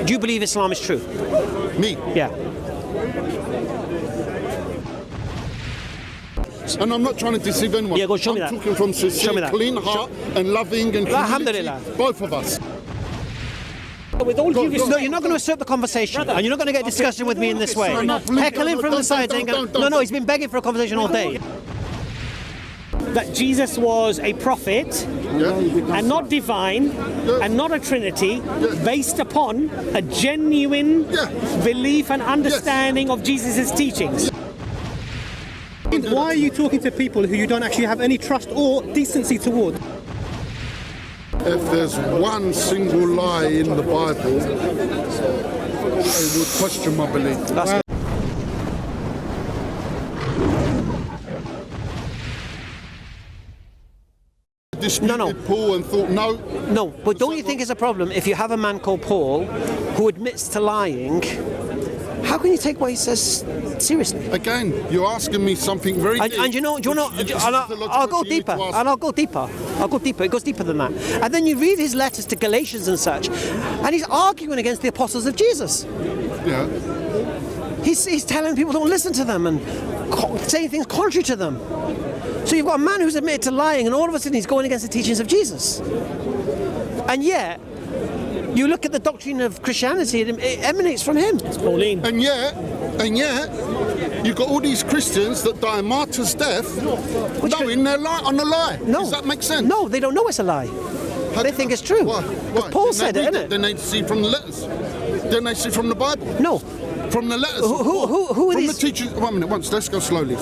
Do you believe Islam is true? Me? Yeah. And I'm not trying to deceive anyone. Yeah, go show me that. I'm talking from sincere, clean heart and loving and humility. Both of us. With all due respect, no, you're not going to assert the conversation, and you're not going to get a discussion with me in this way. Heckling from the side, saying, no, he's been begging for a conversation all day. That Jesus was a prophet, and not divine, and not a trinity, based upon a genuine belief and understanding of Jesus' teachings. Why are you talking to people who you don't actually have any trust or decency toward? If there's one single lie in the Bible, it would question my belief. Disputed Paul and thought no, but don't you think it's a problem if you have a man called Paul who admits to lying? How can you take what he says seriously? Again, you're asking me something very deep. And you know, I'll go deeper. And I'll go deeper. It goes deeper than that. And then you read his letters to Galatians and such, and he's arguing against the apostles of Jesus. Yeah. He's telling people don't listen to them and saying things contrary to them. So you've got a man who's admitted to lying, and all of a sudden he's going against the teachings of Jesus. And yet, you look at the doctrine of Christianity, it emanates from him. It's Pauline. And yet, you've got all these Christians that die a martyr's death, knowing they're on a lie. No. Does that make sense? No, they don't know it's a lie. They think it's true. Why? Because Paul said it, innit? Then they see from the letters. Then they see from the Bible. No. From the letters. Who are these? From the teachings. 1 minute. Let's go slowly.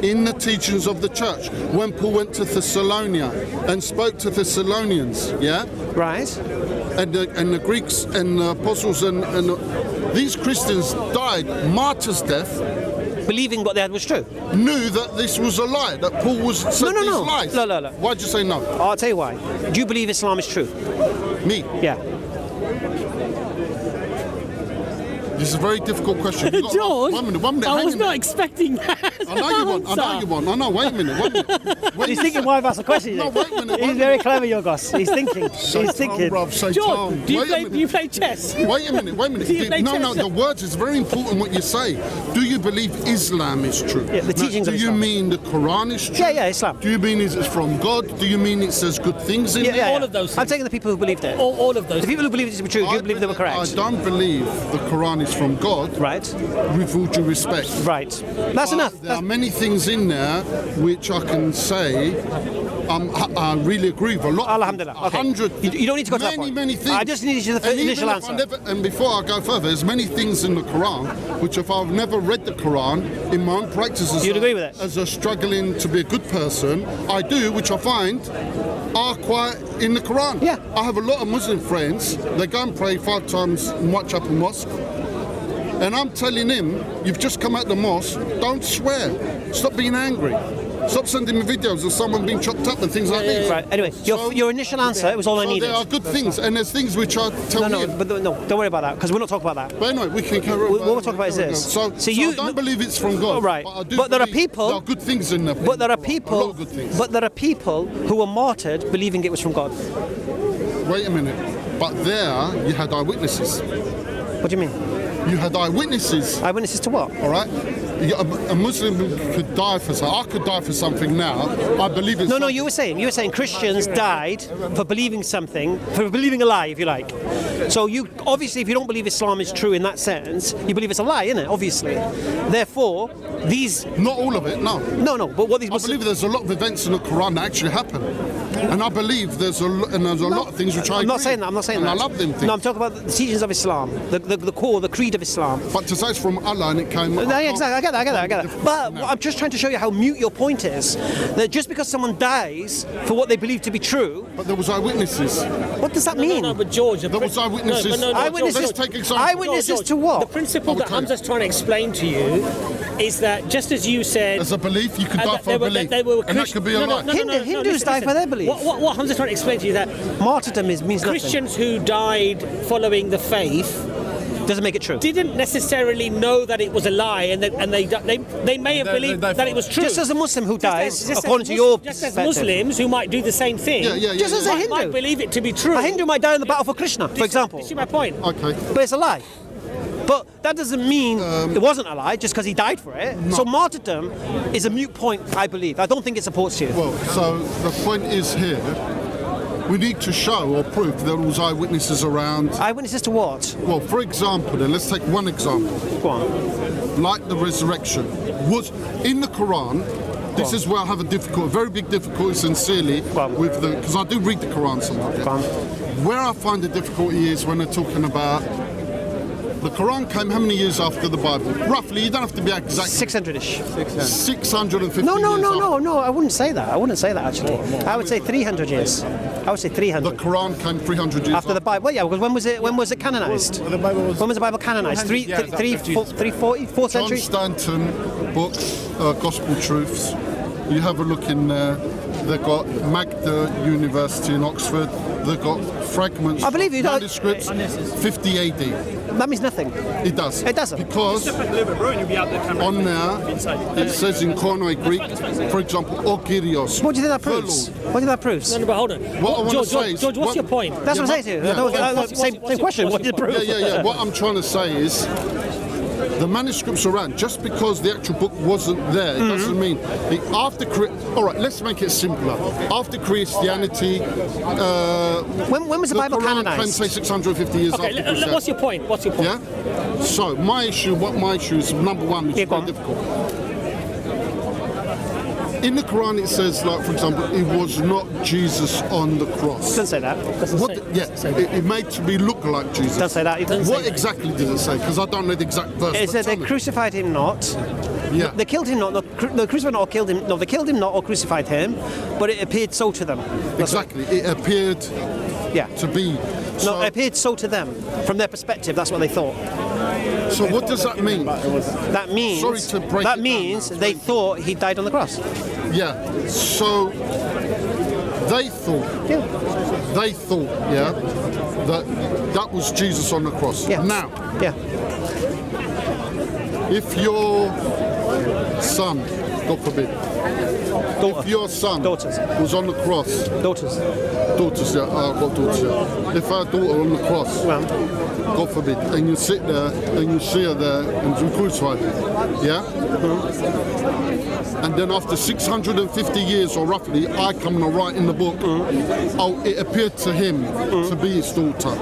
In the teachings of the church, when Paul went to Thessalonica and spoke to Thessalonians, yeah? Right. And the Greeks and the apostles and these Christians died martyr's death. Believing what they had was true. Knew that this was a lie, that Paul was said these lies. No. Why'd you say no? I'll tell you why. Do you believe Islam is true? Me? Yeah. This is a very difficult question. George, 1 minute. I was not expecting that. I know you want. I know. Wait a minute. He's thinking why I've asked a question. No, wait a minute. He's very clever, Yorgos. He's thinking. George, do you play chess? Wait a minute. No, the words is very important what you say. Do you believe Islam is true? Yeah, the teachings of Islam. Do you mean the Quran is true? Yeah, Islam. Do you mean it's from God? Do you mean it says good things in it? All of those things. I'm taking the people who believed it. All of those. The people who believed it to be true, do you believe they were correct? I don't believe the Quran is from God. Right. With all due respect. Right. That's enough. There are many things in there which I can say I really agree with a lot. Alhamdulillah. 100. You don't need to go to that point. Many things. I just needed you the initial answer. And before I go further, there's many things in the Quran which, if I've never read the Quran in my own practice You'd agree with it? as a struggling to be a good person, I do, which I find are quite in the Quran. Yeah. I have a lot of Muslim friends. They go and pray 5 times in Whitechapel Mosque. And I'm telling him, you've just come out the mosque, don't swear. Stop being angry. Stop sending me videos of someone being chopped up and things like this. Right. Anyway, your initial answer, it was all I needed. There are good things, and there's things which I tell you. No, don't worry about that, because we're not talking about that. But anyway, we can carry on. What we're talking about is this. So I don't believe it's from God. Right. But there are people. There are good things in there. But there are people. A lot of good things. But there are people who were martyred believing it was from God. Wait a minute. But there, you had eyewitnesses. What do you mean? You had eyewitnesses. Eyewitnesses to what? All right. A Muslim could die for something. I could die for something now. I believe it's. No. You were saying Christians died for believing something, for believing a lie, if you like. So you obviously, if you don't believe Islam is true in that sense, you believe it's a lie, isn't it? Obviously. Therefore, these. Not all of it. No. No. But what these. I believe there's a lot of events in the Quran that actually happen, and I believe there's a lot of things which I. I'm not saying that. And I love them things. No, I'm talking about the teachings of Islam, the core, the creed of Islam. But to say it's from Allah and it came. No, exactly. I get that. But I'm just trying to show you how mute your point is. That just because someone dies for what they believe to be true. But there was eyewitnesses. What does that mean? No, but George, there was eyewitnesses. Eyewitnesses. Let's take example. Eyewitnesses to what? The principle that Hamza's trying to explain to you is that just as you said, as a belief, you could die for a belief, and that could be a lie. Hindus die for their belief. What Hamza's trying to explain to you is that martyrdom means Christians who died following the faith doesn't make it true. didn't necessarily know that it was a lie, and they may have believed that it was true. Just as a Muslim who dies, Just as according to your just as perspective. Muslims who might do the same thing, Just as a might Hindu. believe it to be true. A Hindu might die on the battle for Krishna, for example. You see my point? Okay. But it's a lie. But that doesn't mean it wasn't a lie just because he died for it. So martyrdom is a moot point, I believe. I don't think it supports you. Well, so the point is here, we need to show or prove there was eyewitnesses around. Eyewitnesses to what? Well, for example, then let's take one example. Go on. Like the resurrection was in the Quran. This is where I have a very big difficulty, sincerely, with because I do read the Quran sometimes. Where I find the difficulty is when they're talking about the Quran came how many years after the Bible? Roughly, you don't have to be exact. 600-ish. 650 No, years after. I wouldn't say that. I wouldn't say that, actually. I would say 300 years. I would say 300. The Quran came 300 years After the Bible. Well, yeah, because when was it canonized? When was the Bible canonized? 340, 4th John century? Stanton book, Gospel Truths. You have a look in there. They've got Magda University in Oxford. They've got fragments, I believe you. manuscripts, 50 AD. That means nothing. It does. It doesn't. Because on there, it says in Koine Greek, for example, Okyrios. What do you think that proves? the Lord. What do you think that proves? No, but hold on. What I want to say is... George, what's your point? That's what I'm saying to you. Yeah. Same question. What did it prove? Yeah. What I'm trying to say is, the manuscripts around, just because the actual book wasn't there, it doesn't mean all right, let's make it simpler. After Christianity, When was the Bible Quran canonized? came, say, 650 years Okay, after Christianity. what's your point? What's your point? Yeah. So my issue is number one, which is go very on. difficult. In the Quran, it says, like, for example, it was not Jesus on the cross. Doesn't say that. It made to be look like Jesus. Doesn't say that. It doesn't What exactly did it say? Because I don't know the exact verse. It but said they tell me. crucified him not. Yeah. They killed him not. No, crucified not or killed him. No, they killed him not or crucified him, but it appeared so to them. Exactly. It appeared Yeah. to be. No, it appeared so to them. From their perspective, that's what they thought. So what does that mean? That means. Sorry to break that it means down now. they thought he died on the cross. Yeah. So they thought. Yeah. They thought. Yeah. That was Jesus on the cross. Yeah. Now, Yeah. if your son, God forbid, if your son Daughters. was on the cross, Daughters. yeah, I've got daughters. Yeah. If our daughter on the cross, Well, God forbid, and you sit there and you see her there and you crucify her, yeah? And then after 650 years, or roughly, I come and I write in the book, oh, it appeared to him to be his daughter.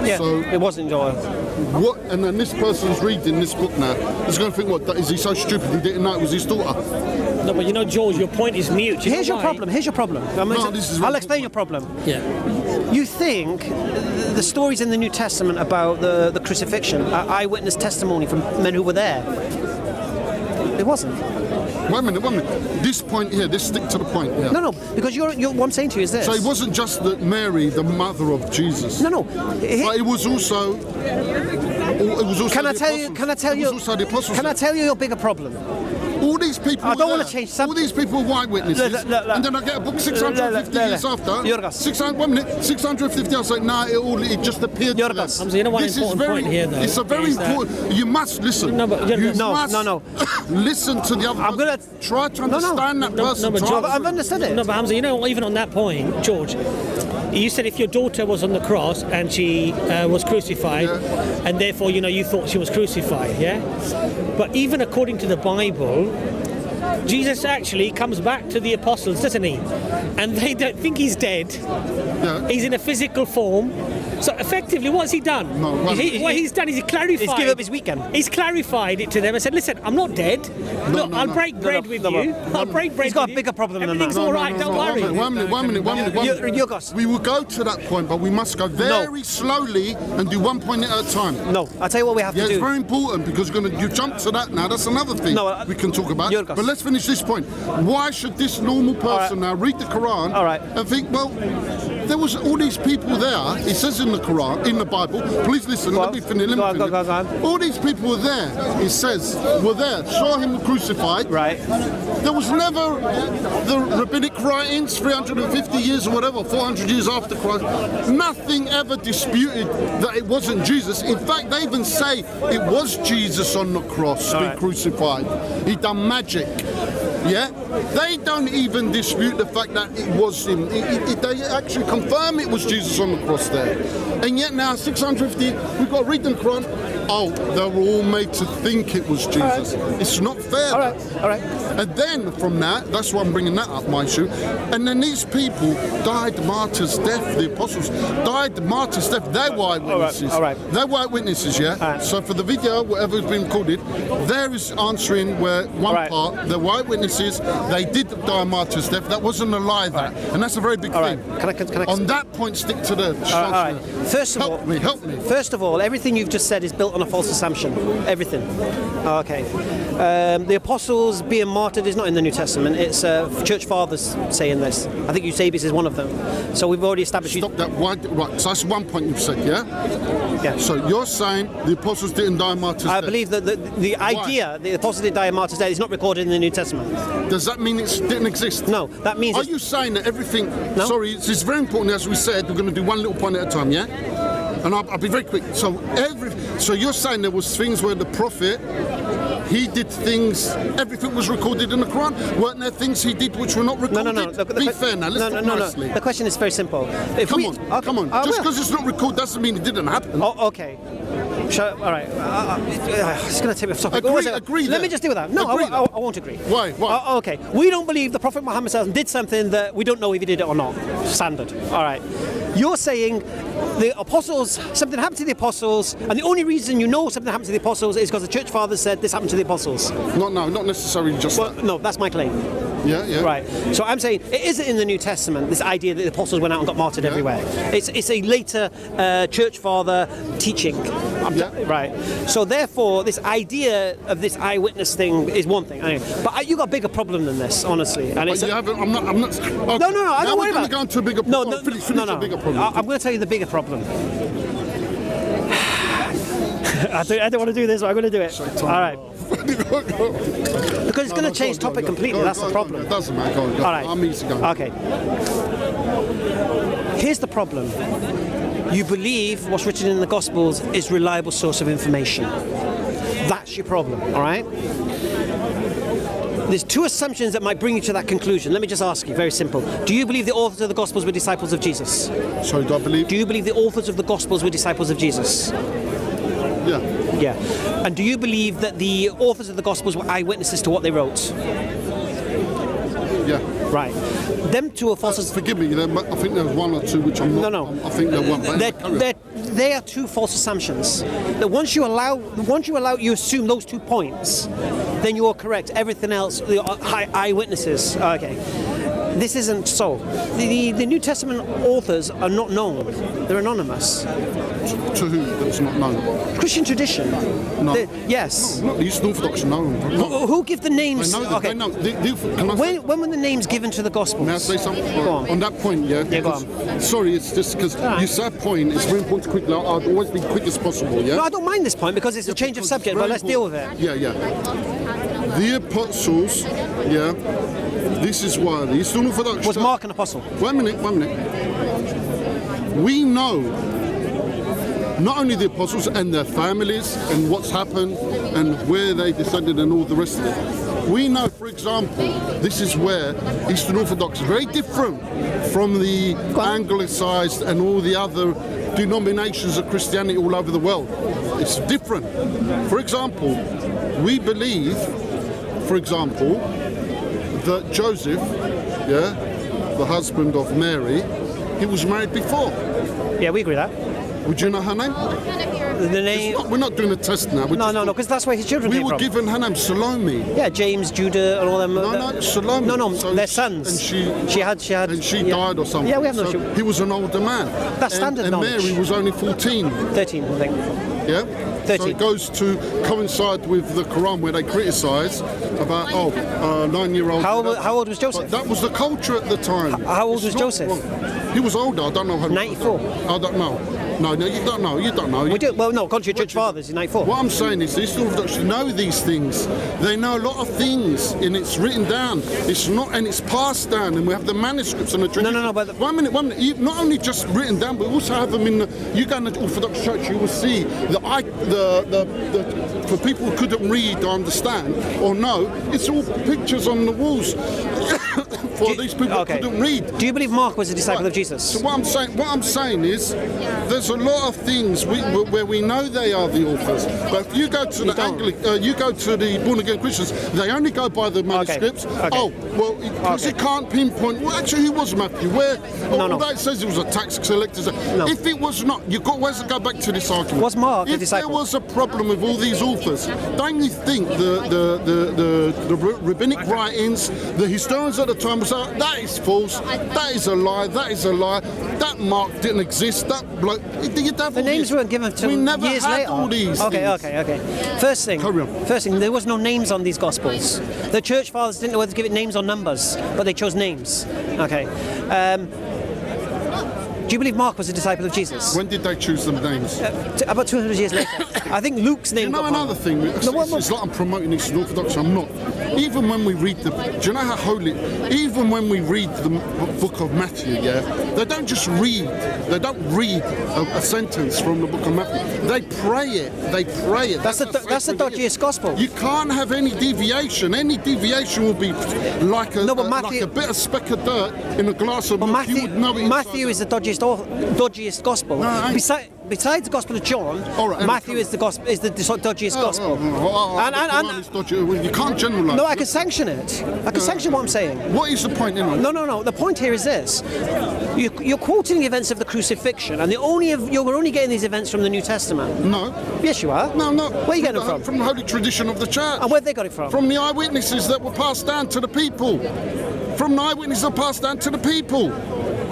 yeah. So- it wasn't your. What? And then this person's reading this book now, is going to think, what, is he so stupid he didn't know it was his daughter? No, but you know, George, your point is mute. You Here's know your why? problem. Here's your problem. this is I'll really explain your problem. Yeah. You think the stories in the New Testament about the crucifixion are eyewitness testimony from men who were there. It wasn't. Wait a minute. This point here, stick to the point here. No, because you're what I'm saying to you is this. So it wasn't just that Mary, the mother of Jesus. No. But it was also. Can I tell you? Can I tell you? It was also the apostles. Can I tell you your bigger problem? All these people. I don't were want to there. change subject. All these people were eyewitnesses, Look. and then I get a book 650 years after. Yorgos. 650. I say, nah, it just appeared. to them. Yorgos. Hamza, you know one This is important very, point here, though. It's a very is that- important. You must listen. No, but you No, must no. listen to the other. I'm gonna try to understand that person. but Try George- to- I've understood it. No, but Hamza, you know, even on that point, George, you said if your daughter was on the cross and she was crucified, and therefore, you know, you thought she was crucified, yeah? But even according to the Bible, Jesus actually comes back to the apostles, doesn't he? And they don't think he's dead. Yeah. He's in a physical form. So effectively, what's he done? No, well- What he's done is he clarified. He's given up his weekend. He's clarified it to them and said, "Listen, I'm not dead. Look, I'll break bread with you. I'll break bread. He's got with a you. bigger problem than Everything's that. all right. Don't worry." One minute. Yorgos. We will go to that point, but we must go very slowly and do one point at a time. No, I'll tell you what we have Yeah, to it's do. very important because you jump to that now. That's another thing No, we can talk about. Yorgos. But let's finish this point. Why should this normal person right. now read the Quran All right. and think, well, there was all these people there. It says in the Quran, in the Bible. Please listen. Let me finish. Go on. All these people were there. It says were there. Saw him crucified. Right. There was never the rabbinic writings, 350 years or whatever, 400 years after Christ. Nothing ever disputed that it wasn't Jesus. In fact, they even say it was Jesus on the cross being crucified. He done magic. Yeah, they don't even dispute the fact that it was him. They actually confirm it was Jesus on the cross there. And yet now, 650, we've got to read the Quran. Oh, they were all made to think it was Jesus. It's not fair. All right. And then from that, that's why I'm bringing that up, my issue. And then these people died martyrs' death. The apostles died martyrs' death. They were eyewitnesses. All right. They were eyewitnesses, yeah? Right. So for the video, whatever's been recorded, there is answering where one part, the eyewitnesses, they did die martyrs' death. That wasn't a lie, that. And that's a very big thing. Can I On that point, stick to the... all right. Help me. First of all, everything you've just said is built on a false assumption. Everything. Okay. The apostles being martyred is not in the New Testament. It's church fathers saying this. I think Eusebius is one of them. So we've already established... Stop that. Right. So that's one point you've said, yeah? Yeah. So you're saying the apostles didn't die martyrs' death? I believe that the idea the apostles did die martyrs' death is not recorded in the New Testament. Does that mean it didn't exist? No, that means... Are you saying that everything... No. Sorry, it's very important, as we said, we're going to do one little point at a time, yeah? And I'll be very quick. So you're saying there was things where the prophet, he did things, everything was recorded in the Quran? Weren't there things he did which were not recorded? No. Be fair now, let's talk nicely. The question is very simple. Come on. Just because it's not recorded doesn't mean it didn't happen. Oh, okay. All right. It's going to take me off topic. Agree. Let me just deal with that. No, I won't agree. Why? Okay. We don't believe the Prophet Muhammad did something that we don't know if he did it or not. Standard. All right. You're saying the apostles, something happened to the apostles, and the only reason you know something happened to the apostles is because the church fathers said this happened to the apostles. No, not necessarily just that. No, that's my claim. Yeah. Right. So I'm saying it isn't in the New Testament, this idea that the apostles went out and got martyred everywhere. It's a later church father teaching. Right. So therefore, this idea of this eyewitness thing is one thing. Anyway, but you got a bigger problem than this, honestly. And I'm not. Okay. No. I don't worry about it. We're going to go into a bigger problem. Finish the bigger problem. I'm going to tell you the bigger problem. I don't want to do this, but I'm going to do it. All right. Because it's going to change topic completely. That's the problem. It doesn't matter. Go. All right. I'm easy going. Okay. Here's the problem. You believe what's written in the Gospels is reliable source of information. That's your problem. All right. There's two assumptions that might bring you to that conclusion. Let me just ask you, very simple. Do you believe the authors of the Gospels were disciples of Jesus? Sorry, do I believe? Do you believe the authors of the Gospels were disciples of Jesus? Yeah. And do you believe that the authors of the Gospels were eyewitnesses to what they wrote? Yeah. Right. Them two are false. Forgive me. I think there's one or two which I'm not. No. I think they're one. They are two false assumptions. That once you assume those 2 points, then you are correct. Everything else, the eyewitnesses. Okay. This isn't so. The New Testament authors are not known. They're anonymous. To who? That's not known. Christian tradition. No. Yes. No, the Eastern Orthodox know. No. Who give the names? I know. Okay. They know. When were the names given to the Gospels? May I say something? Go on. On that point, yeah. Yeah, go on. Sorry, it's just because you said a point. It's very important to quickly. I'll always be quick as possible. Yeah. No, I don't mind this point because it's a change of subject. But let's deal with it. Yeah. The apostles, yeah. This is why the Eastern Orthodox was Mark an apostle? 1 minute. We know not only the apostles and their families and what's happened and where they descended and all the rest of it. We know, for example, this is where Eastern Orthodox is very different from the Anglicized and all the other denominations of Christianity all over the world. It's different. For example, we believe, that Joseph, the husband of Mary, he was married before. Yeah, we agree with that. Would you know her name? The name? We're not doing a test now. No, because that's where his children came from. We were given her name, Salome. Yeah, James, Judah, and all them. No, Salome. No, so their sons. And she had. And she died or something. Yeah, we have no. So he was an older man. That's standard knowledge. And Mary was only 14. 13, I think. Yeah. 13. So it goes to coincide with the Quran where they criticise about 9-year-old. How old was Joseph? But that was the culture at the time. How old was Joseph? Wrong. He was older. I don't know how. 94. I don't know. No, you don't know. You don't know. We do. Well, no, contrary to Church Fathers, in 94. What I'm saying is, the Eastern Orthodox know these things. They know a lot of things, and it's written down. It's not, and it's passed down, and we have the manuscripts and the tradition. No, but one minute. Not only just written down, but we also have them in the. You go in the Orthodox Church, you will see the for people who couldn't read or understand or know, it's all pictures on the walls for these people who couldn't read. Do you believe Mark was a disciple of Jesus? So what I'm saying is, there's a lot of things where we know they are the authors. But if you go to you go to the born again Christians, they only go by the manuscripts. Okay. Oh, well, because you can't pinpoint. Well, actually, he was Matthew. Where? Although it says he was a tax collector. No. If it was not, you've got always to go back to this argument. Was Mark a disciple? If there was a problem with all these authors, don't you think the rabbinic writings, the historians at the time was like, that is false, that is a lie, that is a lie, that Mark didn't exist, that bloke. The names weren't given to we never years had later. all these things. Okay. First thing, there was no names on these Gospels. The Church Fathers didn't know whether to give it names or numbers, but they chose names. Okay. Do you believe Mark was a disciple of Jesus? When did they choose them names? About 200 years later. I think Luke's name. You know another thing? It's like I'm promoting Eastern Orthodox. I'm not. Even when we read do you know how holy? Even when we read the book of Matthew, yeah, they don't just read. They don't read a sentence from the book of Matthew. They pray it. They pray it. That's the dodgiest gospel. You can't have any deviation. Any deviation will be like like a bit of speck of dirt in a glass of milk. Matthew is the dodgiest gospel. No, Besides the Gospel of John, Matthew is the dodgiest gospel. You can't generalise. No, I can sanction it. I can sanction what I'm saying. What is the point? No. The point here is this: you're quoting the events of the crucifixion, and you're only getting these events from the New Testament. No. Yes, you are. No. Where are you getting them from? From the holy tradition of the church. And where they got it from? From the eyewitnesses that were passed down to the people. From the eyewitnesses that were passed down to the people.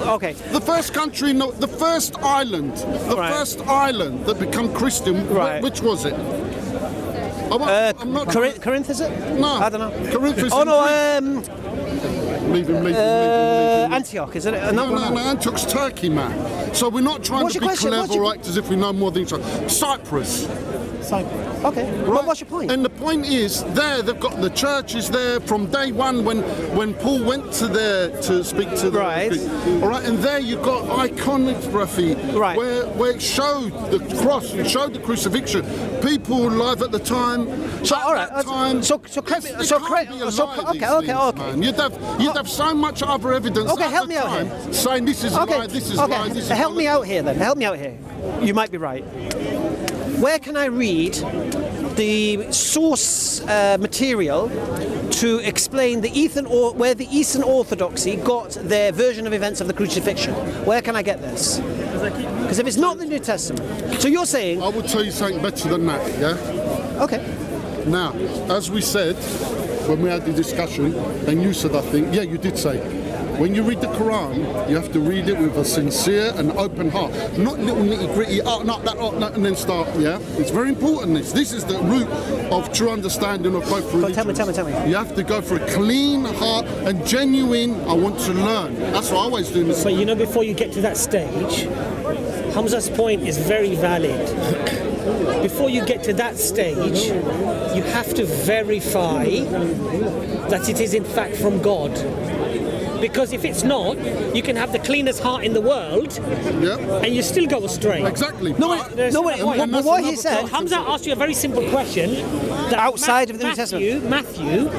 Okay. The first country, the first island that became Christian, which was it? Corinth, is it? No. I don't know. Corinth is Leave him. Antioch, isn't it? No, Antioch's Turkey, man. So we're not trying to be clever or act as if we know more than each other. Cyprus. Okay. Right. Well, what's your point? And the point is, they've got the churches there from day one when Paul went to there to speak to the all right, and there you've got iconography where it showed the cross, it showed the crucifixion. People alive at the time. Okay. You'd have so much other evidence. Okay, help me out here. Saying this is lie, this is lie, this is lie. Help me out here then. Help me out here. You might be right. Where can I read the source material to explain where the Eastern Orthodoxy got their version of events of the crucifixion? Where can I get this? Because if it's not the New Testament, so you're saying... I would tell you something better than that, yeah? Okay. Now, as we said, when we had the discussion, and you said, I think, you did say, when you read the Quran, you have to read it with a sincere and open heart. Not little nitty-gritty, and then start, yeah? It's very important, this is the root of true understanding of both religions. Tell me. You have to go for a clean heart and genuine, I want to learn. That's what I always do. But before you get to that stage, Hamza's point is very valid. Before you get to that stage, you have to verify that it is in fact from God. Because if it's not, you can have the cleanest heart in the world, and you still go astray. Exactly. What he said... Hamza asked you a very simple question. Outside of the New Testament. Matthew,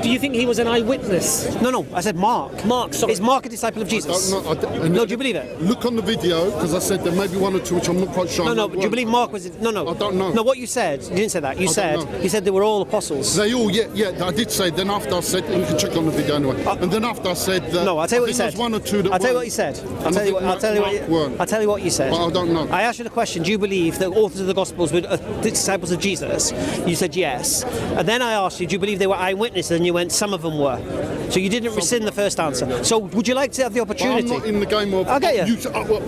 do you think he was an eyewitness? No, I said Mark. Mark, sorry. Is Mark a disciple of Jesus? No, do you believe it? Look on the video, because I said there may be one or two which I'm not quite sure. No, do you believe Mark was... No. I don't know. No, what you said, you didn't say that. You said they were all apostles. They all, I did say, then after I said, and you can check on the video anyway, and then after I said that... No, I'll tell you what you said. There's one or two that I'll tell you what you said. I'll tell you what you said. But I don't know. I asked you the question, do you believe the authors of the Gospels were disciples of Jesus? You said yes. And then I asked you, do you believe they were eyewitnesses? And you went, some of them were. So you didn't rescind the first answer. So would you like to have the opportunity? I'm not in the game of...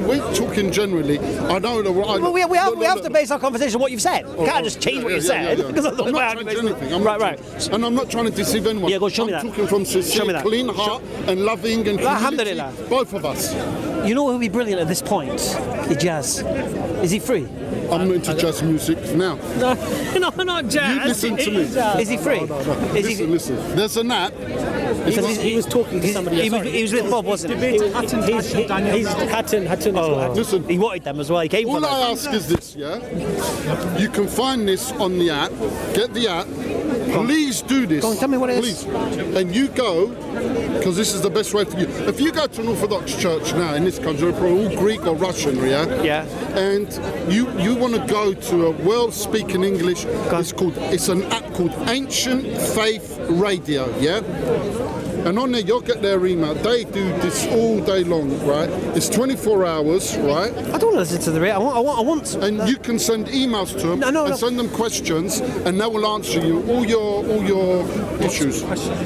we're talking generally. I know the right... Well, we have to base our conversation on what you've said. You can't just change what you said. Because I'm not changing anything. Right. And I'm not trying to deceive anyone. Yeah, go show me that. I'm talking from sincere, clean heart and loving and community. Alhamdulillah. Both of us. You know what would be brilliant at this point? Ijaz. Is he free? I'm into jazz music now. No, not jazz. You listen to me. Is he free? Listen. There's an app. He was talking to somebody. He was with Bob, wasn't he? He's Hatton. Listen. He wanted them as well. He came for All them. I ask is this, yeah? You can find this on the app. Get the app. Please do this. Go on, tell me what it is. Please. And you go, because this is the best way for you. If you go to an Orthodox church now in this country, they're all Greek or Russian, yeah? Yeah. And you want to go to a world-speaking English, it's an app called Ancient Faith Radio, yeah? And on there, you'll get their email. They do this all day long, right? It's 24 hours, right? I don't want to listen to the radio. I want. And you can send emails to them and send them questions, and they will answer you all your issues.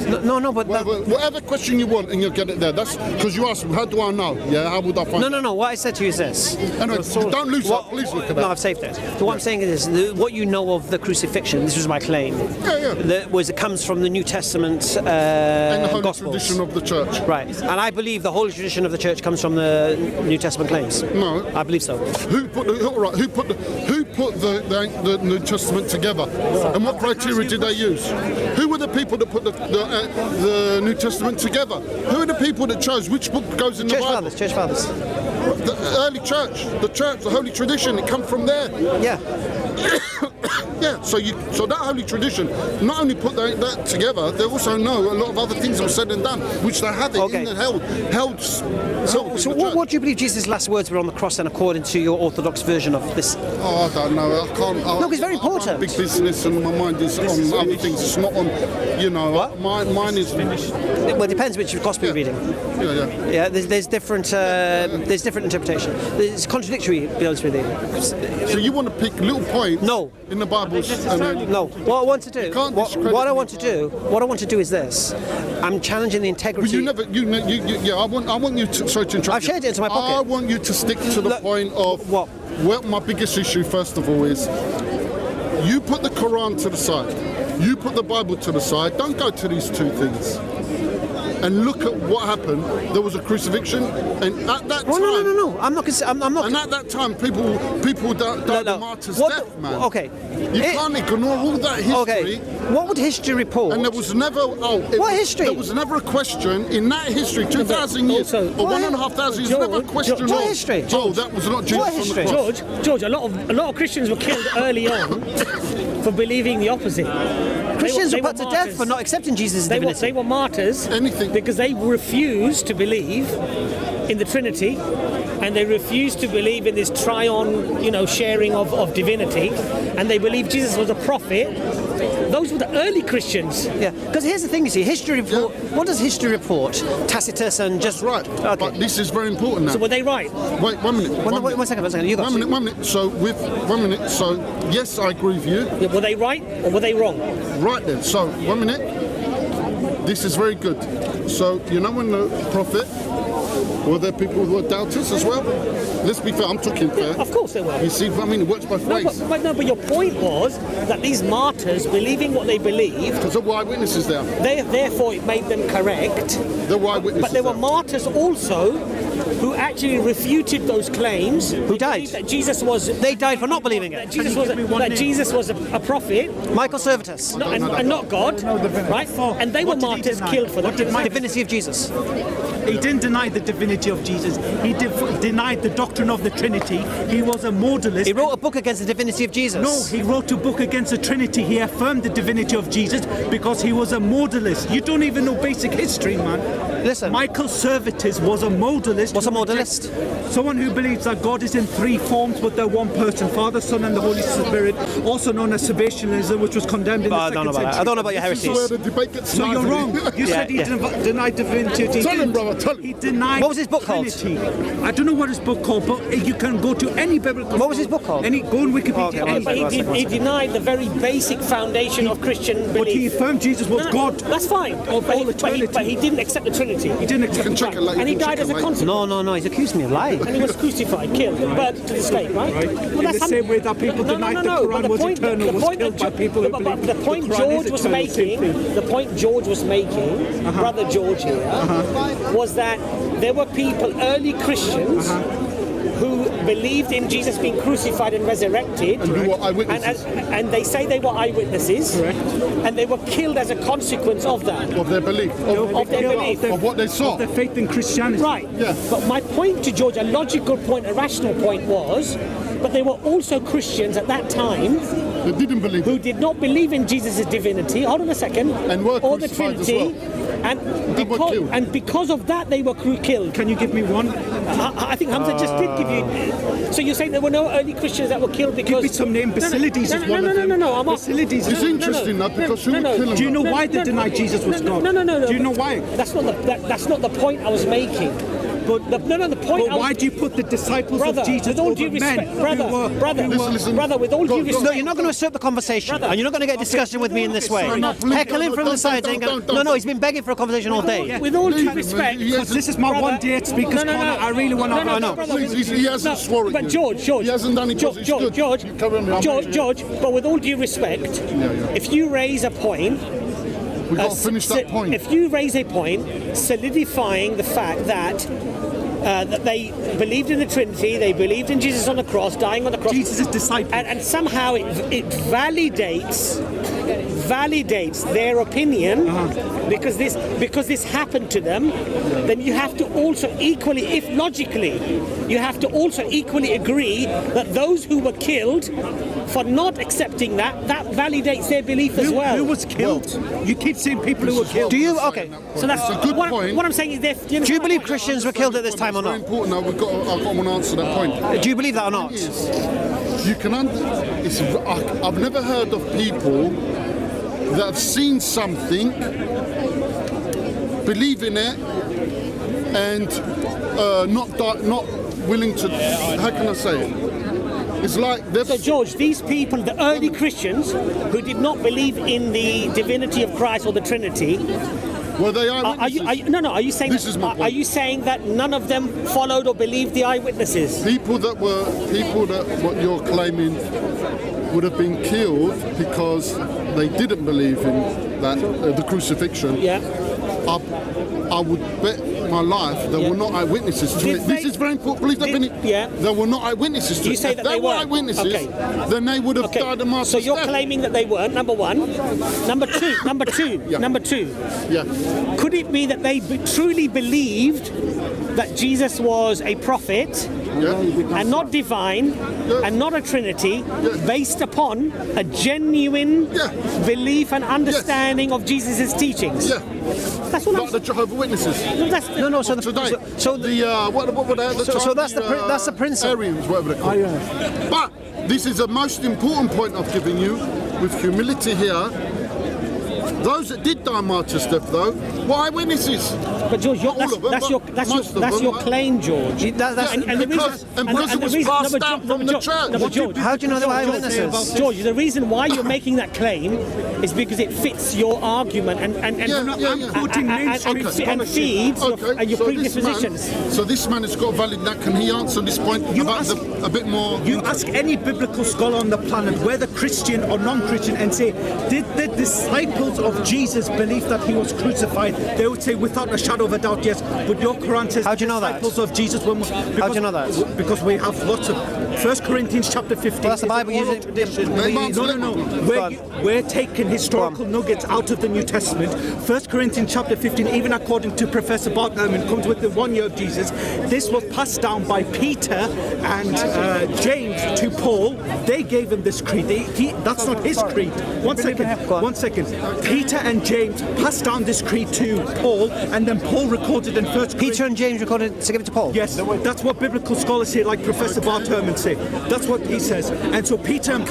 No, but Whatever question you want, and you'll get it there. That's because you asked me, how do I know? Yeah, how would I find it? No. What I said to you is this. Anyway, don't lose that. Please look at that. No, I've saved it. So what I'm saying is what you know of the crucifixion. This was my claim. Yeah. It comes from the New Testament And the Holy Gospels. tradition of the church. Right, and I believe the holy tradition of the church comes from the New Testament claims. No, I believe so. Who put the New Testament together, and what criteria did they use? Who were the people that put the New Testament together? Who are the people that chose which book goes in the Bible? Church fathers. The early church, the holy tradition, it come from there. Yeah. Yeah, so that holy tradition not only put that together, they also know a lot of other things that were said and done, which they have in the held. So what do you believe Jesus' last words were on the cross, then, according to your Orthodox version of this? Oh, I don't know. I can't. No, it's very important. Big business, and my mind is on other things. It's not on, What? Mine is finished. Well, it depends which gospel you're reading. Yeah. There's different interpretation. It's contradictory, to be honest with you. So you want to pick little points in the Bible? No. What I want to do. What I want to do is this. I'm challenging the integrity. But I want you to. Sorry to interrupt. I've shared it into my pocket. I want you to stick to the point of what? Well, my biggest issue, first of all, is you put the Quran to the side. You put the Bible to the side. Don't go to these two things. And look at what happened. There was a crucifixion, and at that time. No. I'm not. And at that time, people died a martyr's death, man. Okay. You can't ignore all that history. Okay. What would history report? And there was never. History? There was never a question in that history. 2,000 years or 1,500 years. Never a question. What history? Oh, that was not Jesus What on the history? cross. George, a lot of Christians were killed early on for believing the opposite. Christians were put to martyrs. death for not accepting Jesus' divinity. They were martyrs Anything. because they refused to believe in the Trinity, and they refused to believe in this triune, sharing of divinity, and they believed Jesus was a prophet. Those were the early Christians. Yeah, because here's the thing, you see, history report. What does history report? Tacitus and just Right. Okay. But this is very important now. So were they right? Wait, 1 minute. One second. You got One minute. So 1 minute. So yes, I agree with you. Yeah, were they right or were they wrong? Right then. So 1 minute. This is very good. So when the prophet, were there people who were doubters as well? Let's be fair. I'm talking fair. Of course they were. You see, it works both ways. But your point was that these martyrs, believing what they believed, Because there were eyewitnesses there. therefore it made them correct. There were eyewitnesses. But there were martyrs also who actually refuted those claims. Who died? That Jesus was. They died for not believing That it. Jesus was a prophet, Michael Servetus. and not God, right? And they were What did he martyrs deny? killed for that. Divinity of Jesus. He didn't deny the divinity of Jesus. He denied the doctrine of the Trinity. He was a modalist. He wrote a book against the divinity of Jesus. No, he wrote a book against the Trinity. He affirmed the divinity of Jesus because he was a modalist. You don't even know basic history, man. Listen. Michael Servetus was a modalist. What's a modalist? Someone who believes that God is in three forms, but they're one person, Father, Son, and the Holy Spirit, also known as Sabbationism, which was condemned in the I don't know second about that. century. I don't know about your This is where heresies. the debate gets So you're lively. wrong. You said he denied divinity. He Tell him, didn't. brother, tell him. He denied. What was his book called? Trinity. I don't know what his book called, but you can go to any biblical. What was his book called? Go on Wikipedia. Okay, any- But he denied the very basic foundation of Christian but he belief. affirmed Jesus was God. That's fine. Of all But he eternity. didn't accept the Trinity. Trinity. He didn't accept can the check it fact. later. And he You can died check as a it later. consequence. No, he's accused me of lying. And he was crucified, killed, burnt to the stake, right? In the same way that people denied the Quran was eternal, was killed by people who believe the point the Quran George is was eternal, making, same thing. the point George was making, brother George here, was that there were people, early Christians, who believed in Jesus being crucified and resurrected, And who were eyewitnesses. and they say they were eyewitnesses, and they were killed as a consequence of that. Of their belief. Of their belief. Of what they saw. Of their faith in Christianity. Right. Yeah. But my point to George, a logical point, a rational point was, but they were also Christians at that time They didn't believe who it. did not believe in Jesus' divinity. Hold on a second. And were or the crucified as Trinity. were killed. And because of that, they were killed. Can you give me one? I think Hamza just did give you. So you're saying there were no early Christians that were killed because. Give me some name. Basilides is one of them. No. I'm not. Basilides It's is interesting that because who would kill him? Do you know why they denied Jesus was God? No. Do you know why? That's not the point I was making. But the point. But why do you put the disciples Brother, of Jesus with all over due men respect, brother, Listen. brother, with all due respect. No, you're not going to assert the conversation, and you're not going to get discussion with me in this way. Heckling from the side, saying, no, he's been begging for a conversation all day. With all Leave due him, respect, he This is my one day at Speaker's Corner. I really want to know. Please, he hasn't sworn But at you. George, He hasn't done it because he's good. George, You carry on. George, but with all due respect, if you raise a point, We've got to finish that point. if you raise a point solidifying the fact that they believed in the Trinity, they believed in Jesus on the cross, dying on the cross, Jesus' disciple. and somehow it validates their opinion because this happened to them, then you have to also equally, if logically, you have to also equally agree that those who were killed for not accepting that validates their belief as well. Who was killed? You keep saying people who were killed. Do you? Okay. So that's It's a good point. what I'm saying is Do you believe Christians were killed at this time or It's very not? important. Now I've got to answer that point. Do you believe that or not? You can. I've never heard of people that have seen something, believe in it, and not willing to. How can I say it? It's like they've. So George, these people, the early Christians who did not believe in the divinity of Christ or the Trinity, Were they are eyewitnesses? you Are you saying This is my point. are you saying that none of them followed or believed the eyewitnesses? People that what you're claiming would have been killed because they didn't believe in that the crucifixion. Yeah. I would bet my life there were not eyewitnesses to Did it. This they- is very important. Please don't did- finish. yeah. There were not eyewitnesses to You it. say If that they they were weren't. eyewitnesses, Okay. then they would have died a martyr's So you're death. claiming that they weren't, number one. Number two. Yeah. Number two. Yeah. Could it be that they truly believed that Jesus was a prophet Yeah. and not divine and not a Trinity, based upon a genuine belief and understanding of Jesus' teachings? Yeah. That's what Like the Jehovah's Witnesses. No. So Today. so What were they at the time? so that's the principle. Arians, whatever they're called. But this is the most important point I've given you with humility here. Those that did die martyr's death, though, were eyewitnesses. But George, All of them, that's but your most of them, claim, George. because it was passed down from the church. No, but George, How do you know they were eyewitnesses? George, the reason why you're making that claim is because it fits your argument and quoting mainstream and feeds your so predispositions. This man has got valid. That can he answer this point about a bit more? You ask any biblical scholar on the planet, whether Christian or non-Christian, and say, did the disciples of Jesus believe that he was crucified? They would say, without a shadow of a doubt, yes. But your Quran says How do you know that? disciples of Jesus were... How do you know that? Because we have lots of... 1 Corinthians chapter 15. Well, that's the Bible. is an oral You tradition. didn't- No. We're taking historical nuggets out of the New Testament. 1 Corinthians chapter 15, even according to Professor Bart Ehrman, comes with the 1 year of Jesus. This was passed down by Peter and James to Paul. They gave him this creed. That's not his creed. One second. Peter and James passed down this creed to Paul, and then Paul recorded in 1 Corinthians. Peter and James recorded to give it to Paul. Yes, that's what biblical scholars say, like Professor Bart Ehrman say. That's what he says. And so Peter and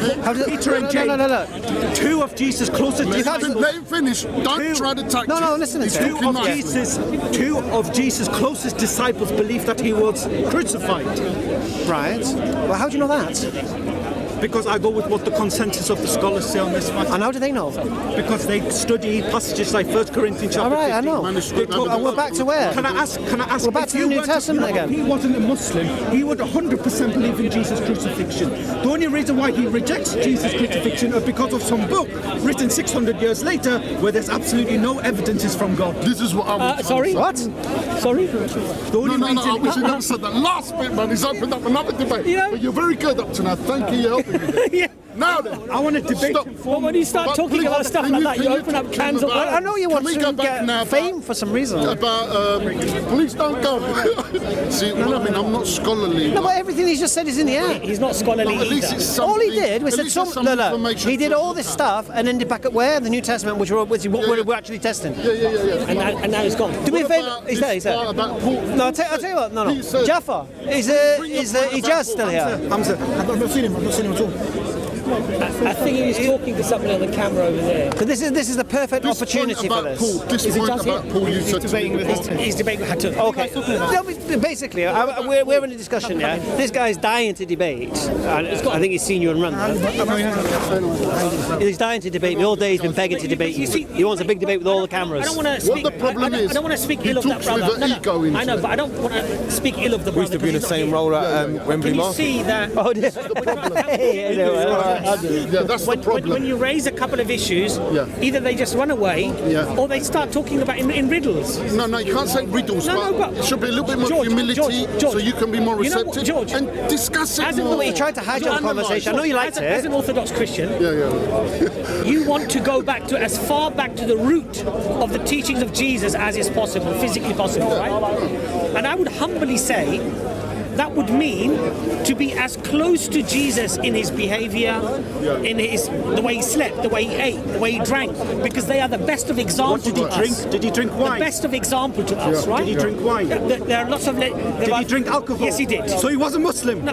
James, two of Jesus' closest disciples. Let him finish. Don't try to touch. No, listen. Two of Jesus' closest disciples believed that he was crucified. Right. Well, how do you know that? Because I go with what the consensus of the scholars say on this matter. And how do they know? Because they study passages like 1 Corinthians chapter All right, 15. I know. And we're back to where? Can I ask? We're back if to the you New were Testament again. If he wasn't a Muslim, he would 100% believe in Jesus' crucifixion. The only reason why he rejects Jesus' crucifixion is because of some book written 600 years later where there's absolutely no evidences from God. This is what I'm Sorry? What? Sorry? The only No, reason I wish you never said that last bit, man. He's opened up another debate. You know- But you're very good up to now. Thank you, you're helping me. Yeah. Now then. I want to debate Stop. But when you start But talking please, about stuff can like you- that, can you you open up talk cans of... about- I know you Can want we to go back get now fame for some reason. about please don't go. See, well, I mean, I'm not scholarly. No, but everything he's just said is in the air. He's not scholarly At least either. it's something. All he did was at said least some. there's some No, no. information He did to- all this stuff and ended back at where? The New Testament, which is what we're actually testing. Yeah. And now he's gone. Do me a What favour. about He's this there. He's there. part about Paul? No, I'll tell you what. No. He said- Jaffa. Is Bring your point Ijaz about still Paul. here? Hamza, I've not seen him at all. I think he was talking to somebody on the camera over there. So this is the perfect This opportunity point for about this. Paul, this Is it point just about him? Paul, you said to me before. He's debating how to... Okay. No, but basically, we're in a discussion. Yeah, this guy's dying to debate. And I think he's seen you and run. He's dying to debate. The all day he's been begging to debate. He wants a big debate with all the cameras. I don't want to speak. the problem I is, don't want to speak he ill of that talks with brother. the ego into I know, it. but I don't want to speak ill of the brother. We used to be in the same role at Wembley Can you Market. see that? Oh, dear. Yeah, that's the problem. When you raise a couple of issues, Yeah. either they just run away, Yeah. or they start talking about in riddles. No, you can't say riddles, No, but but- it should be a little bit more George, humility George, so you can be more you know what, receptive George? and discuss it As an more. But he tried to hijack the conversation. I know you liked As it. an Orthodox Christian, Yeah. you want to go back to as far back to the root of the teachings of Jesus as is possible, physically possible, right? And I would humbly say that would mean to be as close to Jesus in his behavior, in the way he slept, the way he ate, the way he drank, because they are the best of example What did he to us. drink? Did he drink wine? The best of example to us, right? Did he drink wine? There are lots of... Did he drink alcohol? Yes, he did. So he was a Muslim?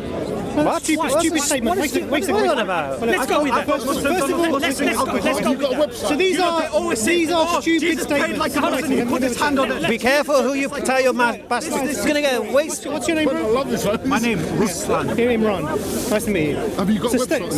What? Stupid statement. What is Wait a What are you on minute. about? Let's go with that. First of all, Let's go with that. So these are stupid Jesus paid like statements. a he put his hand on it. Be careful who you tell your bastard. It's going to get wasted. What's your name, I bro? love this. Right? My name, Ruslan. Your name, Ron. Nice to meet you. Have you got a website?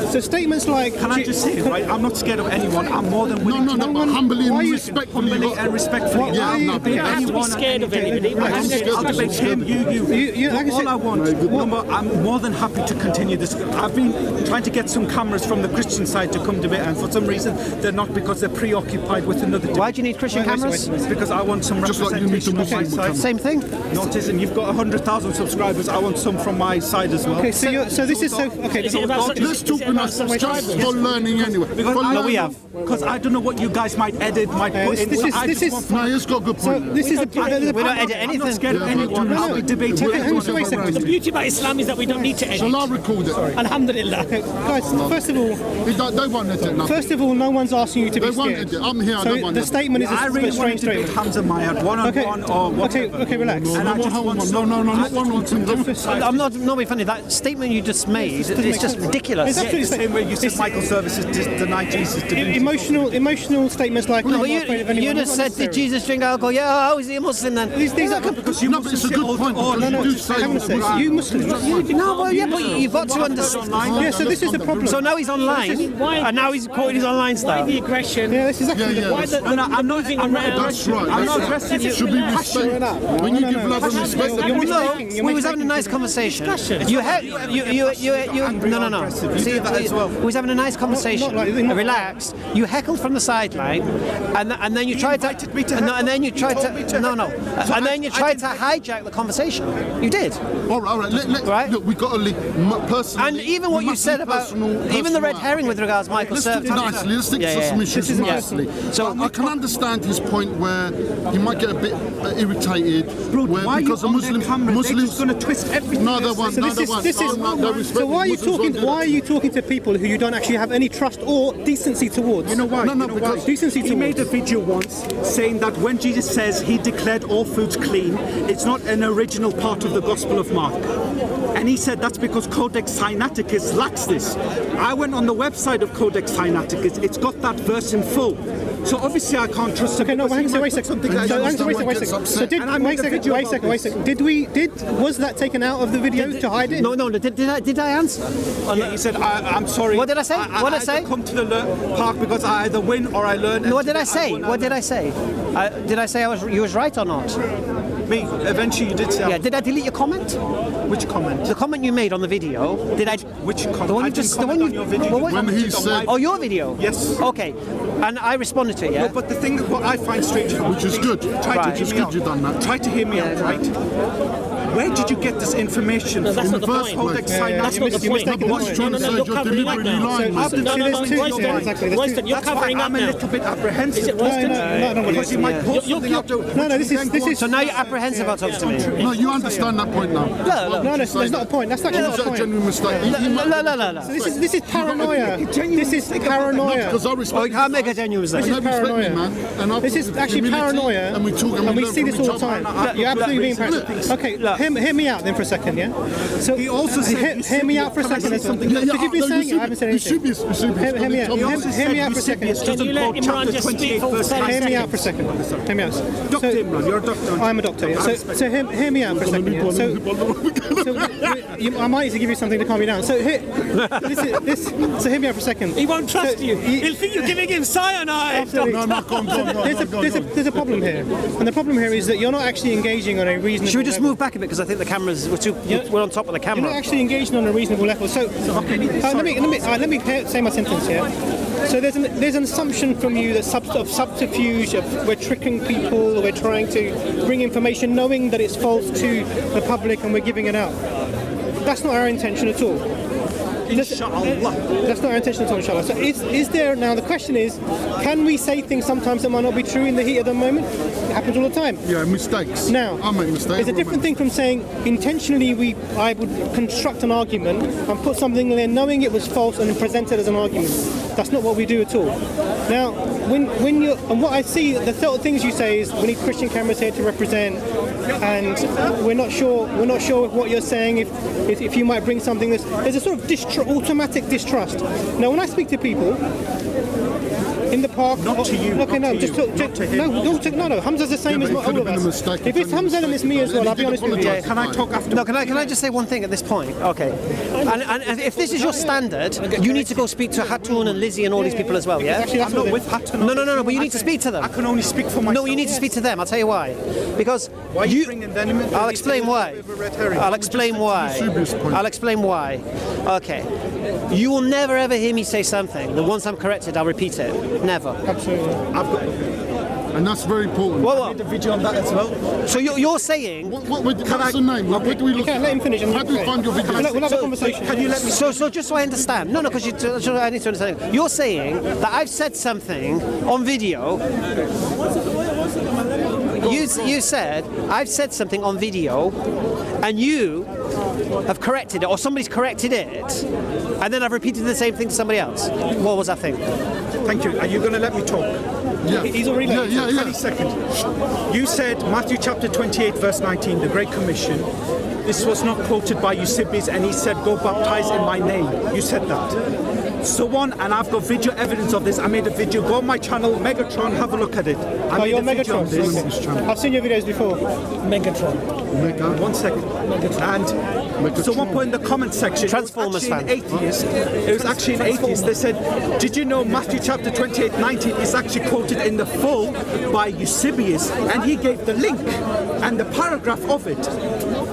So statements like. Can I just say, right, I'm not scared of anyone. I'm more than willing No, to but humbly why and you- respectfully. humbly and respectfully. Yeah, Why- no, you but You don't have to be anyone scared of anybody. I'll debate him, you. like I All said- I want. Remember, I'm more than happy to continue this. I've been trying to get some cameras from the Christian side to come debate, and for some reason they're not, because they're preoccupied with another debate. Why do you need Christian cameras? It's because I want some Just like you need representation the on my Muslim side. cameras. Same thing. Notice, and you've got 100,000 subscribers. I want some from my side as well. Okay, so this is so. Okay, Is it about Let's talk about just for learning anyway. Because For I, learning. we have. Because I don't know what you guys might edit, might put in. this so is- I this just is- want- No, he's got a good so point. this is the. We don't edit I'm not anything. scared of anyone. no, I'll be debating Okay, everyone. wait a second. The beauty about Islam is that we don't need to edit. Shall I record it? Alhamdulillah. Guys, first of all, They won't edit nothing. First of all, no one's asking you to be They won't scared. edit. I'm here, I So don't want the it. statement is I a really want strange to debate statement. Hamza Mayad one-on-one or whatever. Okay, relax. And I just want some- No, not one on two. I'm not being funny. That statement you just made is just ridiculous. It's The absolutely same way you said Michael Services denied Jesus divinity. Emotional statements like. No, I'm but not afraid of anyone. you just Not said, necessary. did Jesus drink alcohol? Yeah, how is he a Muslim then? These are Because you No, but it's a good point. Oh, because no, you do say hang on a sec. You Muslims. No, but you've got to understand. Yeah, so this is the problem. So now he's online, and now he's quoting his online Why stuff. the aggression? Yeah, this is actually. Yeah, Why the I'm not moving I'm not around? That's right. I'm not That's aggressive. Should be respect. When you give love and respect, You're No, mistaking. we was having a nice conversation. You no. See, did that as well. we was having a nice conversation. Not like- Relaxed. You heckled from the sideline, and then you tried to. invited me to And then you heckle. tried You told me to. to No. heckle. And then you tried to hijack the conversation. You did. All right. Right. Look, we got to leave personally. And even what we you must said leave about even the red personal herring with regards to Michael Let's stick Serve. nicely. Let's stick to some issues Yeah. nicely. So I can understand his point where he might get a bit irritated. Bro, where, why because are you the on their camera? They're Muslims just going to twist everything. No, they they're won't. saying. No, they won't. So why are you talking? Why are you talking to people who you don't actually have any trust or decency towards? You know why? No, You know why? because decency he towards. made a video once saying that when Jesus says he declared all foods clean, it's not an original part of the Gospel of Mark. And he said that's because Codex Sinaiticus lacks this. I went on the website of Codex Sinaiticus. It's got that verse in full. So obviously I can't trust him. Okay, no, because he wait a might second. put something that So, he Hamza, doesn't wait want. a second. So And I made a video wait a about this. second. Was that taken out of the video to hide it? No, did I answer? Yeah, he said, I'm sorry. What did I say? What did I say? either come to the park because I either win or I learn. No, what did I say? What did I say? Did I say you was right or not? Me, eventually you did say. Yeah. Did I delete your comment? Which comment? The comment you made on the video. Did I? Which comment? The one I you didn't just. The comment one on you. your video. Well, You what- When he commented on said- my- Oh, your video. Yes. Okay. And I responded to it. Yeah. No, but the thing what I find strange, Which is good. Try Right. to It's hear me good out. you've done that. Try to hear me out, right? Where did you get this information No, that's from? not the first point. place. That's not the you're point. mistaken What he's trying to say is you're you're covering up deliberately now. lying. No, After- no, there's no, two- Royston, yeah, exactly, there's Royston, two- you're That's why covering up I'm a now. little bit apprehensive. Is it Royston? No, Because you might post You're- something you're- after. No, this is. So now you're apprehensive about talking to me. No, you understand that point now. No, there's not a point. That's actually It not was a a point. genuine mistake. No. This is paranoia. This is paranoia. Because I Oh, respect you can't make a genuine mistake. And they respect me, paranoia. man. And I've This is got actually humility, paranoia, and we talk and we learn see from this all each the other. time. You're absolutely being paranoid. Okay, hear me out then for a second, yeah? So He also said hear me out for a second. say something. Because you've been saying it, I haven't said anything. Hear me out. Hear me out for a second. Can you let Imran just speak for 30 Hear me out seconds? for a second. Hear me out. Dr. Imran, you're a doctor. I'm a doctor. Yeah. So hear me out for a second. Yeah. I might need to give you something to calm you down. So hear me out for a second. He won't trust you. you- He'll think you're giving him cyanide. Absolutely. No, go on. There's a problem here, and the problem here is that you're not actually engaging on a reasonable. Should we just level. move back a bit because I think the cameras Yeah. we're on top of the You're not camera. actually engaging on a reasonable level. So let me say my sentence here. So there's an assumption from you that subterfuge, we're tricking people, we're trying to bring information knowing that it's false to the public and we're giving it out. That's not our intention at all. Inshallah. That's not our intention at all, inshallah. So is there, now the question is, can we say things sometimes that might not be true in the heat of the moment? It happens all the time. Yeah, mistakes. Now, I make mistakes. it's a different thing from saying intentionally I would construct an argument and put something in there knowing it was false and then present it as an argument. That's not what we do at all. Now, when you and what I see, the sort of things you say is we need Christian cameras here to represent, and we're not sure if what you're saying if you might bring something. There's a sort of automatic distrust. Now, when I speak to people in the park, Not to you, Okay, not no, to just you, talk. not to him. No. Hamza's the same Yeah, as but it all could of have been a us. mistake. If it's Hamza, then it's me as well. I'll be honest with you. Can I talk after? No, can I just say one thing at this point? Okay. And if this is your standard, you need to go speak to Hatun and Lizzie and all these people as well, yeah? Actually, that's I'm not what with Hatton. No, but you need to speak to them. I can only speak for myself. No, you need to speak to them. I'll tell you why. Because Why are you bringing them in? I'll explain why. I'll explain why. I'll explain why. Okay. You will never ever hear me say something that once I'm corrected, I'll repeat it. Never. Absolutely. And that's very important. Whoa. The video on that as well. So you're saying. What's the name? Where do we look? Okay, let him finish. How do we find your video? We'll have a conversation. Can you let me? So just so I understand. No, because I need to understand. You're saying that I've said something on video. You said I've said something on video, and you have corrected it, or somebody's corrected it, and then I've repeated the same thing to somebody else. What was that thing? Thank you. Are you going to let me talk? Yeah. He's already late. Yeah. 20 seconds. You said Matthew chapter 28 verse 19, the Great Commission. This was not quoted by Eusebius, and he said, "Go baptize in my name." You said that. So on, and I've got video evidence of this. I made a video. Go on my channel, Megatron. Have a look at it. I made You're a video on this. Megatron. I've seen your videos before. Megatron. Mega. 1 second. And someone put in the comment section. Transformers fan. It was actually an atheist. They said, "Did you know Matthew chapter 28, 19 is actually quoted in the full by Eusebius?" And he gave the link and the paragraph of it.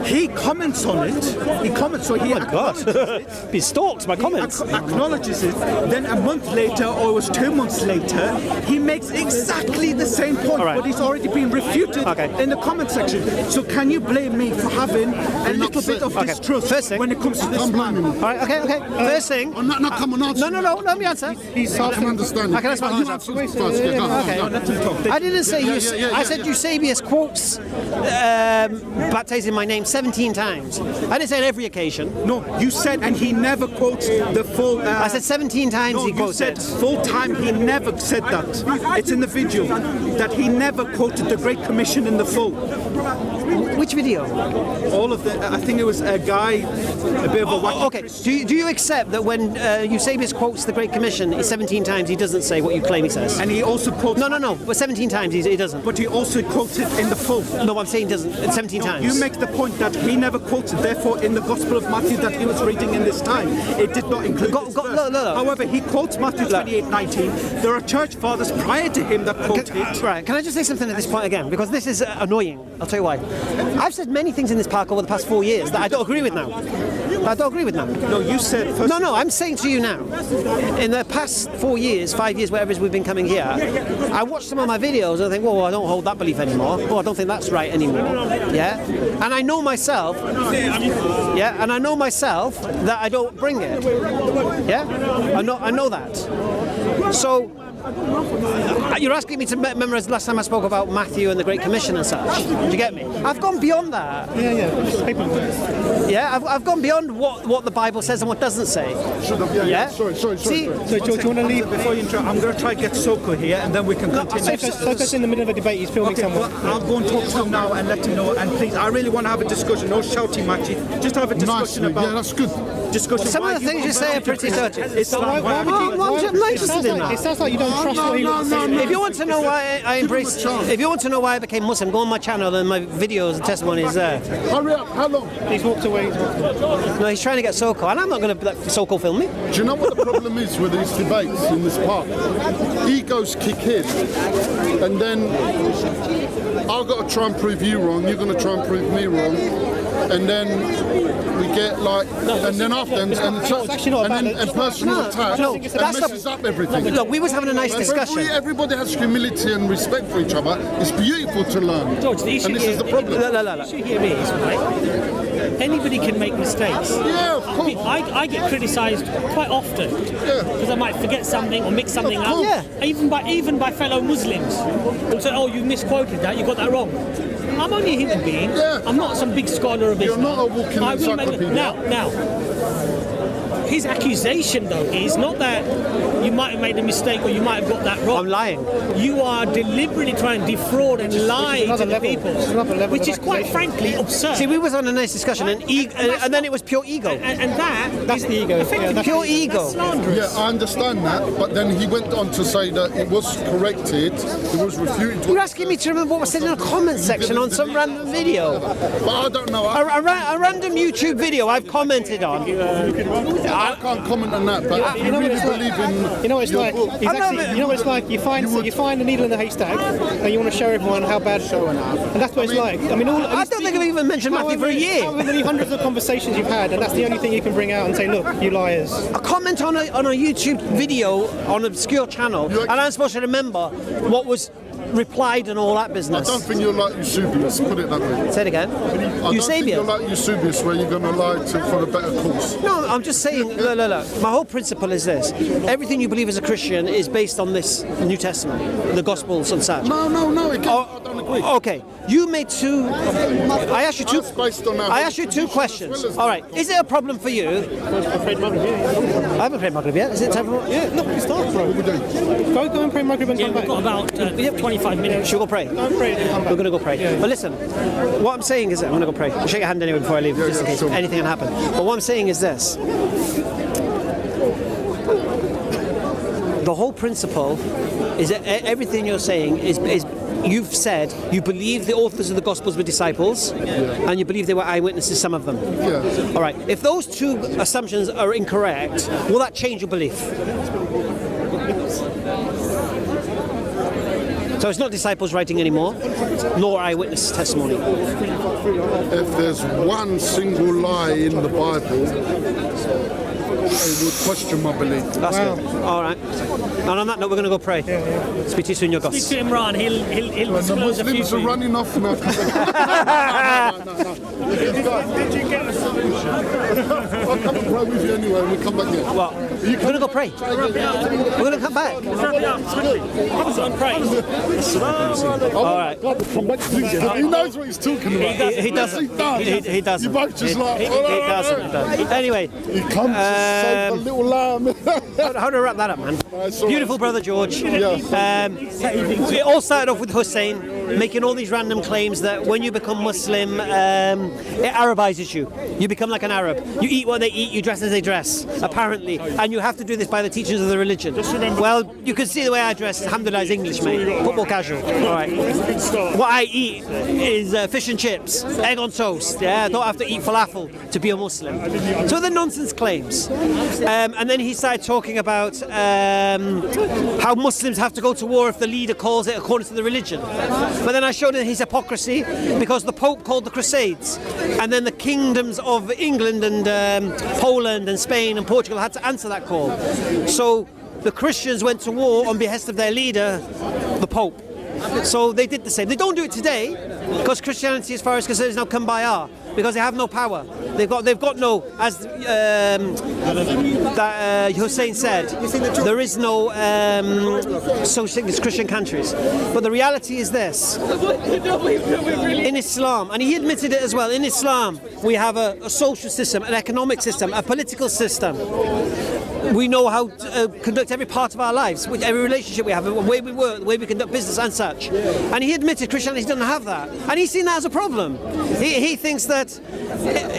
He comments on it. He comments. So he acknowledges it. Be stalked by comments. Acknowledges it. Then a month later, or it was 2 months later, he makes exactly the same point, All right. but he's already been refuted in the comment section. So can you blame me for having a little bit of distrust First thing. when it comes to this Don't blame man? him. All right. Okay. First thing. Oh, no, come on, answer. No. Let me answer. He's I can understand. I can answer my You question. answer first. Yeah, go on. Okay. No, let him talk. I didn't say Yeah, I said Eusebius quotes baptize in my name 17 times. I didn't say on every occasion. No, you said, and he never quotes the full. I said 17 times No, he you quotes said it. full time. He never said that. It's in the video that he never quoted the Great Commission in the full. Which video? All of the, I think it was a guy, a bit of a wacky. Okay, do you accept that when Eusebius quotes the Great Commission 17 times, he doesn't say what you claim he says? And he also quotes... No, but 17 times he doesn't. But he also quotes it in the full. No, I'm saying he doesn't. 17 times. You make the point that he never quoted, therefore in the Gospel of Matthew that he was reading in this time, it did not include this verse. Look. However, he quotes Matthew 28:19. There are church fathers prior to him that quote it. Right, can I just say something at this point again? Because this is annoying. I'll tell you why. I've said many things in this park over the past 4 years that I don't agree with now. No, you said first. No, I'm saying to you now, in the past 4 years, 5 years, whatever it is we've been coming here, I watch some of my videos and I think, well, I don't hold that belief anymore. Oh, I don't think that's right anymore. Yeah? And I know myself, that I don't bring it. Yeah? I know that. So, you're asking me to memorize the last time I spoke about Matthew and the Great Commission and such. Do you get me? I've gone beyond that. Yeah, I've gone beyond what the Bible says and what doesn't say. Yeah? Sorry. See, So, George, you want to leave? Before you interrupt, I'm going to try to get Soko here and then we can continue. Soko's in the middle of a debate, he's filming Okay, someone. well, I'll go and talk to him now and let him know. And please, I really want to have a discussion. No shouting, Machi. Just have a discussion Nicely, about. yeah, that's good. Discussion. some of the things you say are pretty dirty. Islam. Why would you? I'm not interested in that. It sounds like you don't trust what he was saying. If you want to know why I embraced, if you want to know why I became Muslim, go on my channel and my videos and testimonies there. Hurry up, how long? He's walked away. No, he's trying to get Soko, and I'm not going to let Soko film me. Do you know what the problem is with these debates in this park? Egos kick in, and then I've got to try and prove you wrong, you're going to try and prove me wrong, and then we get like, and then after, and personal attacks, no, and that's messes up everything. Look, we was having a nice But discussion. everybody has humility and respect for each other. It's beautiful to learn. George, the issue And this here, is the problem. The issue here is, right, anybody can make mistakes. Yeah, of course. I get criticised quite often because I might forget something or mix something Of up. course. Yeah. Even by fellow Muslims who say, "Oh, you misquoted that. You got that wrong." I'm only a human being. Yeah. I'm not some big scholar of You're Islam. not a walking I will make it. encyclopedia. Now, his accusation though is not that you might have made a mistake or you might have got that wrong. I'm lying. You are deliberately trying to defraud and lie to another the level. people, It's another level which of is quite accusation. frankly absurd. See, we was on a nice discussion, and then it was pure ego. and That's is the ego. effectively Yeah, that's Pure ego. That's slanderous. Yeah, I understand that, but then he went on to say that it was corrected, it was refuted. You're asking me to remember what was said in a comment section on some random video. But I don't know. A random YouTube video I've commented on. I can't comment on that, but if you really believe in You know what it's your like? book, He's I'm not- actually, you know what it's like? You find a needle in the haystack, and you want to show everyone how bad. And that's what it's like. I mean, I don't think I've even mentioned Matthew for a year. However many hundreds of conversations you've had, and that's the only thing you can bring out and say, look, you liars. A comment on a YouTube video on an obscure channel, and I'm supposed to remember what was replied and all that I business. don't think you're like Eusebius, put it that way. Say it again. I don't think you're Eusebius. like Eusebius where you're going to lie for a better cause. No, I'm just saying, look. My whole principle is this. Everything you believe as a Christian is based on this New Testament, the Gospels and such. No, I don't agree. Okay, you made two. I asked you two. That's based on our I asked you two tradition questions. as well as- All right, is it a problem for you? I haven't prayed Maghrib yet. Is it time for? Yeah, look, it's not, bro. Go and pray Maghrib and Yeah, come we've back. got about 25 minutes. Should we go pray? Go and pray and come back. We're going to go pray. But listen, what I'm saying is, I'm going to go pray. I'll shake your hand anyway before I leave, just in case sure. anything can happen. But what I'm saying is this. The whole principle is that everything you're saying is you've said you believe the authors of the Gospels were disciples, and you believe they were eyewitnesses, some of them. Yeah. All right. If those two assumptions are incorrect, will that change your belief? So it's not disciples writing anymore, nor eyewitness testimony. If there's one single lie in the Bible, it would question my belief. That's good. All right. And on that note, we're going to go pray. Speak to you soon, your Speak gods. to Imran. He'll The disclose a few Muslims are things. running off now. Did you get a solution? I'll come and pray with you anyway and we'll come back here. Well, we're going to go pray. We're going to come back. Hamza, pray. All right. Come back. He knows what he's talking about. He doesn't. He does. He doesn't. You both just like, He doesn't. Anyway, He comes to a little lamb. How to wrap that up, man? It's all Beautiful right. brother George. Yeah. We all started off with Hussein making all these random claims that when you become Muslim, it Arabizes you. You become like an Arab. You eat what they eat, you dress as they dress, apparently. And you have to do this by the teachings of the religion. Well, you can see the way I dress. Alhamdulillah, is English, mate. Football casual. All right. What I eat is fish and chips, egg on toast. Yeah, I don't have to eat falafel to be a Muslim. So the nonsense claims. And then he started talking about how Muslims have to go to war if the leader calls it according to the religion. But then I showed him his hypocrisy because the Pope called the Crusades, and then the kingdoms of England and Poland and Spain and Portugal had to answer that call. So the Christians went to war on behest of their leader, the Pope. So they did the same. They don't do it today because Christianity, as far as concerned, is now kumbaya because they have no power. They've got no, as Hussein said, there is no such thing as Christian countries. But the reality is this: in Islam, and he admitted it as well, in Islam we have a social system, an economic system, a political system. We know how to conduct every part of our lives, every relationship we have, the way we work, the way we conduct business and such. And he admitted Christianity doesn't have that. And he's seen that as a problem. He thinks that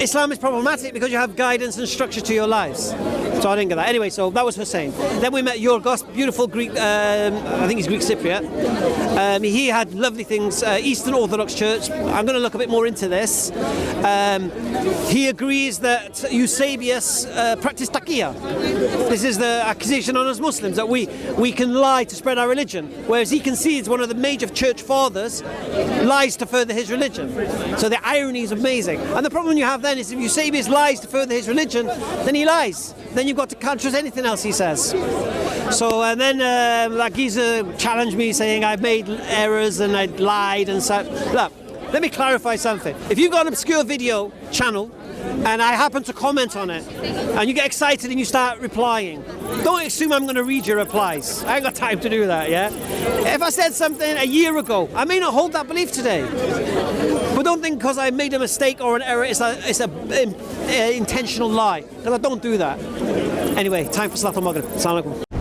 Islam is problematic because you have guidance and structure to your lives. So I didn't get that. Anyway, so that was Hussein. Then we met Yorgos, beautiful Greek, I think he's Greek Cypriot. He had lovely things, Eastern Orthodox Church. I'm going to look a bit more into this. He agrees that Eusebius practiced taqiyya. This is the accusation on us Muslims, that we can lie to spread our religion, whereas he concedes one of the major church fathers lies to further his religion. So the irony is amazing. And the problem you have then is if Eusebius lies to further his religion, then he lies. Then you've got to can't trust anything else he says. So and then that geezer challenged me saying I've made errors and I'd lied and such. Look, let me clarify something. If you've got an obscure video channel and I happen to comment on it and you get excited and you start replying, don't assume I'm going to read your replies. I ain't got time to do that, yeah? If I said something a year ago, I may not hold that belief today. But don't think because I made a mistake or an error, it's a intentional lie. Because I don't do that. Anyway, time for Salat al-Maghrib. Assalamu alaikum.